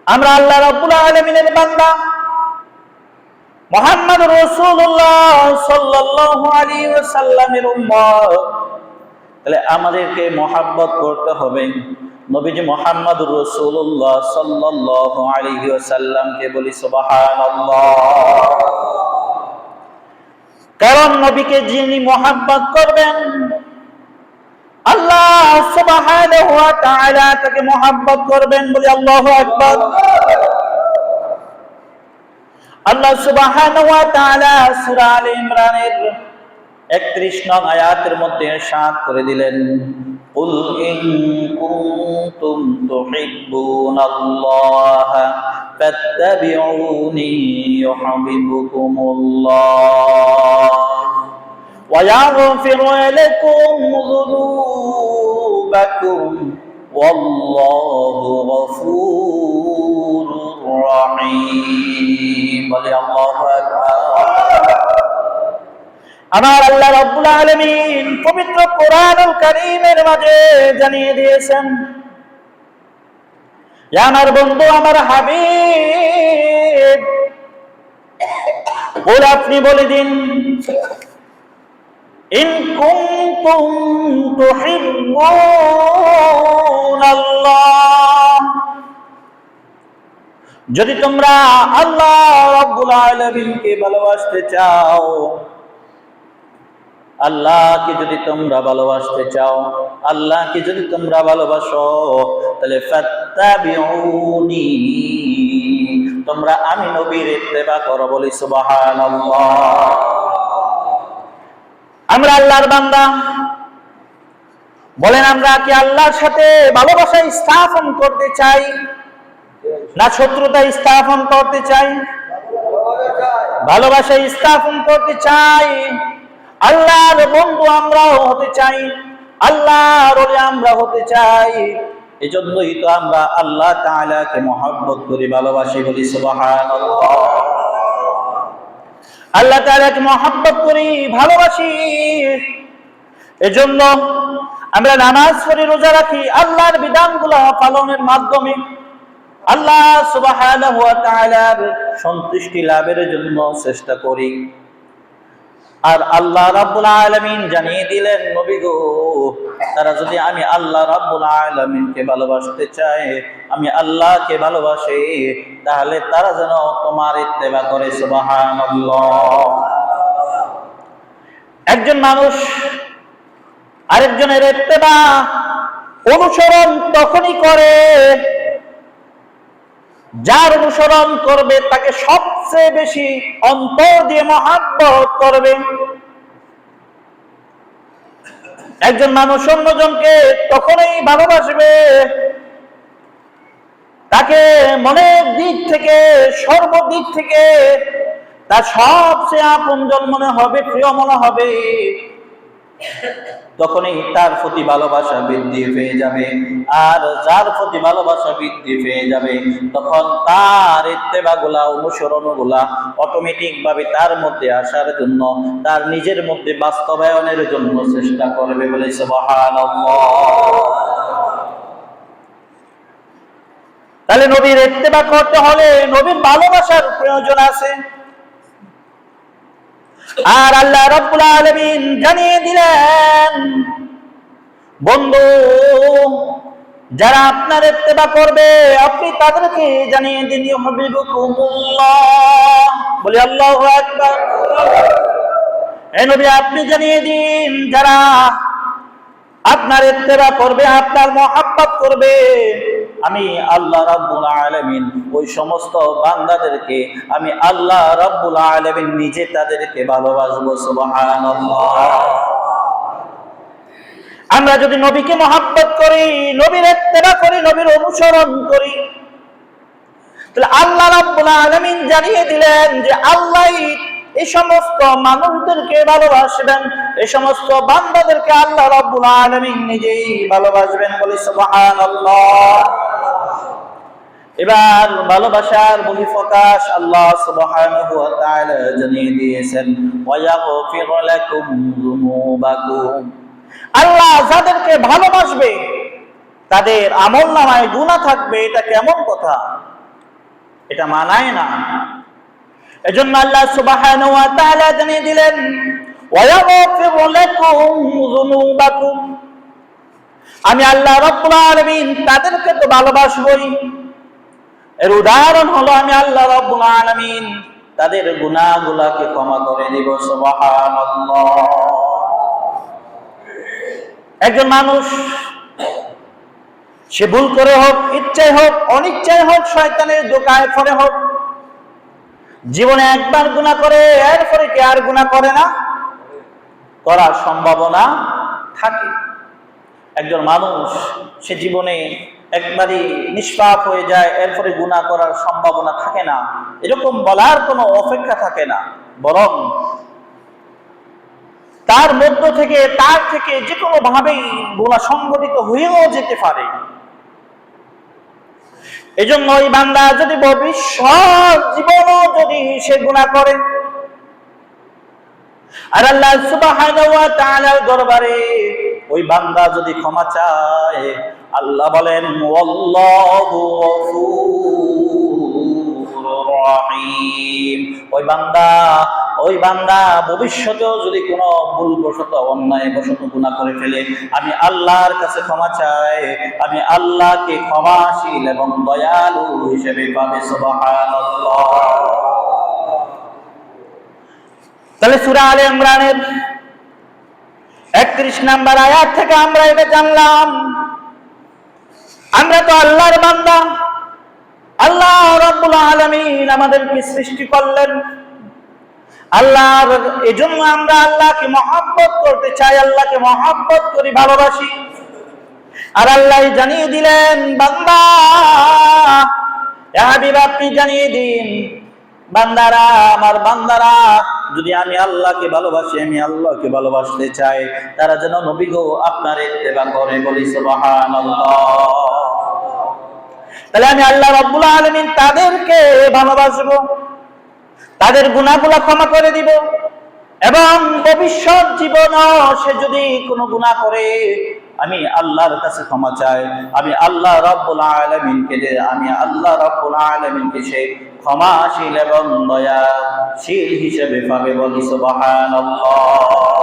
আমরা আল্লাহ রাব্বুল আলামিনের বান্দা মুহাম্মদ রাসূলুল্লাহ সাল্লাল্লাহু আলাইহি ওয়াসাল্লামের উম্মত। তাহলে আমাদেরকে মহব্বত করতে হবে নবীজি মুহাম্মদুর রাসূলুল্লাহ সাল্লাল্লাহু আলাইহি ওয়াসাল্লামকে। বলি সুবহানাল্লাহ। কারণ নবীকে যিনি মহব্বত করবেন আল্লাহ সুবহানাহু ওয়া তাআলা তাকে মহব্বত করবেন। বলি আল্লাহু আকবার। আল্লাহ সুবহানাহু ওয়া তাআলা সূরা আলে ইমরানের 31 নং আয়াতের মধ্যে ইরশাদ করে দিলেন, কুল ইন কুনতুম তুহিব্বুনাল্লাহ ফাত্তাবিউনি ইউহিব্বুকুমুল্লাহ ওয়া ইয়াগফির লাকুম যুনুবাকুম ওয়াল্লাহু গফুরুর রহিম। বলে আল্লাহু আকবার। আমার আল্লাহ রাব্বুল আলামিন পবিত্র কোরআনুল কারীমের মাঝে জানিয়ে দিয়েছেন, আমার বন্ধু আমার হাবিব, বলে আপনি বলে দিন, ইন কুনতুম তুহিব্বুনাল্লাহ, যদি তোমরা আল্লাহ রাব্বুল আলামিনকে ভালোবাসতে চাও, আল্লাহকে যদি তোমরা ভালোবাসতে চাও, আল্লাহকে যদি তোমরা ভালোবাসো, তাহলে ফাত্তাবিউনি, তোমরা আমি নবীর ইত্তেবা করো। বলি সুবহানাল্লাহ। আমরা আল্লাহর বান্দা, বলেন আমরা কি আল্লাহর সাথে ভালোবাসা স্থাপন করতে চাই না শত্রুতা স্থাপন করতে চাই? ভালোবাসা স্থাপন করতে চাই। আল্লাহর বন্ধু আমরাও হতে চাই, আল্লাহর ওলি আমরা হতে চাই। এজন্যই তো আমরা আল্লাহ তাআলাকে মহব্বত করি, ভালোবাসি। বলি সুবহানাল্লাহ। আল্লাহ তাআলাকে মহব্বত করি, ভালোবাসি। এজন্য আমরা নামাজ পড়ি, রোজা রাখি, আল্লাহর বিধানগুলো পালনের মাধ্যমে আল্লাহ সুবহানাহু ওয়া তাআলার সন্তুষ্টি লাভের জন্য চেষ্টা করি। আর আল্লাহ রাব্বুল আলামিন জানিয়ে দিলেন, নবী গো, তারা যদি আমি আল্লাহ রাব্বুল আলামিনকে ভালোবাসতে চায়, আমি আল্লাহকে ভালোবাসি, তাহলে তারা যেন তোমার ইত্তেবা করে। সুবহানাল্লাহ। একজন মানুষ আরেকজনের ইত্তেবা অনুসরণ তখনই করে যার অনুসরণ করবে তাকে সবচেয়ে বেশি অন্তর দিয়ে মহব্বত করবে। একজন মানুষ অন্যজনকে তখনই ভালোবাসবে তাকে মনের দিক থেকে, সর্বদিক থেকে তার সবচেয়ে আপনজন মনে হবে, প্রিয় মনে হবে। তখনই তার প্রতি ভালোবাসা বৃদ্ধি পেয়ে যাবে। আর যার প্রতি ভালোবাসা বৃদ্ধি পেয়ে যাবে, তখন তার ইত্তেবাগুলা, অনুসরণগুলা অটোমেটিক ভাবে তার মধ্যে আসার জন্য, তার নিজের মধ্যে বাস্তবায়নের জন্য চেষ্টা করবে। বলে সুবহানাল্লাহ। তাহলে নবীর ইত্তেবা করতে হলে নবীর ভালোবাসার প্রয়োজন আছে। আর আল্লাহ রাব্বুল আলামিন জানিয়ে দিলেন, বন্ধু, যারা আপনার ইত্তেবা করবে আপনি তাদেরকে জানিয়ে দিন, ইউহিব্বুকুমুল্লাহ। বলি আল্লাহু আকবার। এই নবী আপনি জানিয়ে দিন, যারা আপনার ইত্তেবা করবে, আপনার মহব্বত করবে, আমি আল্লাহ রাব্বুল আলামিন ওই সমস্ত বান্দাদেরকে, আমি আল্লাহ রাব্বুল আলামিন নিজে তাদেরকে ভালোবাসবো। সুবহানাল্লাহ। আমরা যদি নবীকে মহব্বত করি, নবীর ইত্তেবা করি, নবীর অনুসরণ করি, তাহলে আল্লাহ রাব্বুল আলামিন জানিয়ে দিলেন যে আল্লাহই এই সমস্ত মানুষদেরকে ভালোবাসবেন, এই সমস্ত বান্দাদেরকে আল্লাহ রাব্বুল আলামিন নিজেই ভালোবাসবেন। বলি সুবহানাল্লাহ। এবার ভালোবাসার বহিঃপ্রকাশ আল্লাহ সুবহানাহু ওয়া তাআলা জানিয়ে দিয়েছেন, ওয়া ইয়াগফির লাকুম যুনুবাকুম। আল্লাহ যাদেরকে ভালোবাসবে তাদের আমলনামায় গুনাহ থাকবে। এটা কেমন কথা? এটা মানায় না। এজন্য আল্লাহ সুবহানাহু ওয়া তাআলা জানিয়ে দিলেন, ওয়া ইয়াগফিরু লাকুম যুনুবাকুম, আমি আল্লাহ রাব্বুল আলামিন তাদেরকে তো ভালোবাসবই, এর উদাহরণ হলো আমি আল্লাহ রাব্বুল আলামিন তাদের গুনাহগুলোকে ক্ষমা করে দিব। সুবহানাল্লাহ। একজন মানুষ সে ভুল করে হোক, ইচ্ছায় হোক, অনিচ্ছায় হোক, শয়তানের ধোঁকায় পড়ে হোক, জীবনে একবার গুনাহ করে এরপরে কি আর গুনাহ করে না? করার সম্ভাবনা থাকে। একজন মানুষ সে জীবনে একবারই নিষ্পাপ হয়ে যায়, এরপরে গুনাহ করার সম্ভাবনা থাকে না, এরকম বলার কোনো অপেক্ষা থাকে না, বরং তার মধ্য থেকে তার থেকে যে কোনো ভাবেই গুনাহ সংঘটিত হয়েও যেতে পারে। এজন্য ওই বান্দা যদি ভবিষ্যৎ জীবনও যদি সে গুনাহ করে আর আল্লাহ সুবহানাহু ওয়া তাআলার দরবারে ওই বান্দা যদি ক্ষমা চায়, আল্লাহ বলেন ওয়াল্লাহু গফুরুর রহিম। ওই বান্দা ভবিষ্যতেও যদি কোনো ভুলবশত অন্যায়বশত গুনাহ করে ফেলে, আমি আল্লাহর কাছে ক্ষমা চাই, আমি আল্লাহকে ক্ষমাশীল এবং দয়ালু হিসেবে পাবে। সুবহানাল্লাহ। তাহলে সূরা আলে ইমরানের 31 নম্বর আয়াত থেকে আমরা এটা জানলাম, আমরা তো আল্লাহর বান্দা, আল্লাহ রাব্বুল আলামিন আমাদেরকে সৃষ্টি করলেন, আল্লাহর এজন্য আমরা আল্লাহকে মহব্বত করতে চাই, আল্লাহকে মহব্বত করি, ভালোবাসি। আর আল্লাহ জানিয়ে দিলেন, বান্দা ইয়া হাবিব আপনি জানিয়ে দিন, বান্দারা, আমার বান্দারা যদি আমি আল্লাহকে ভালোবাসি, আমি আল্লাহকে ভালোবাসতে চাই, তারা যেন নবী গো আপনার ইত্তেবা করে। বলি সুবহানাল্লাহ। তাহলে আমি আল্লাহ রাব্বুল আলামিন তাদেরকে ভালোবাসবো, তাদের গুনাহগুলো ক্ষমা করে দিব, এবং ভবিষ্যৎ জীবনও সে যদি কোনো গুনাহ করে আমি আল্লাহর কাছে ক্ষমা চাই, আমি আল্লাহ রাব্বুল আলামিনকে সে ক্ষমাশীল এবং দয়াশীল হিসেবে পাবে। বলি সুবহানাল্লাহ।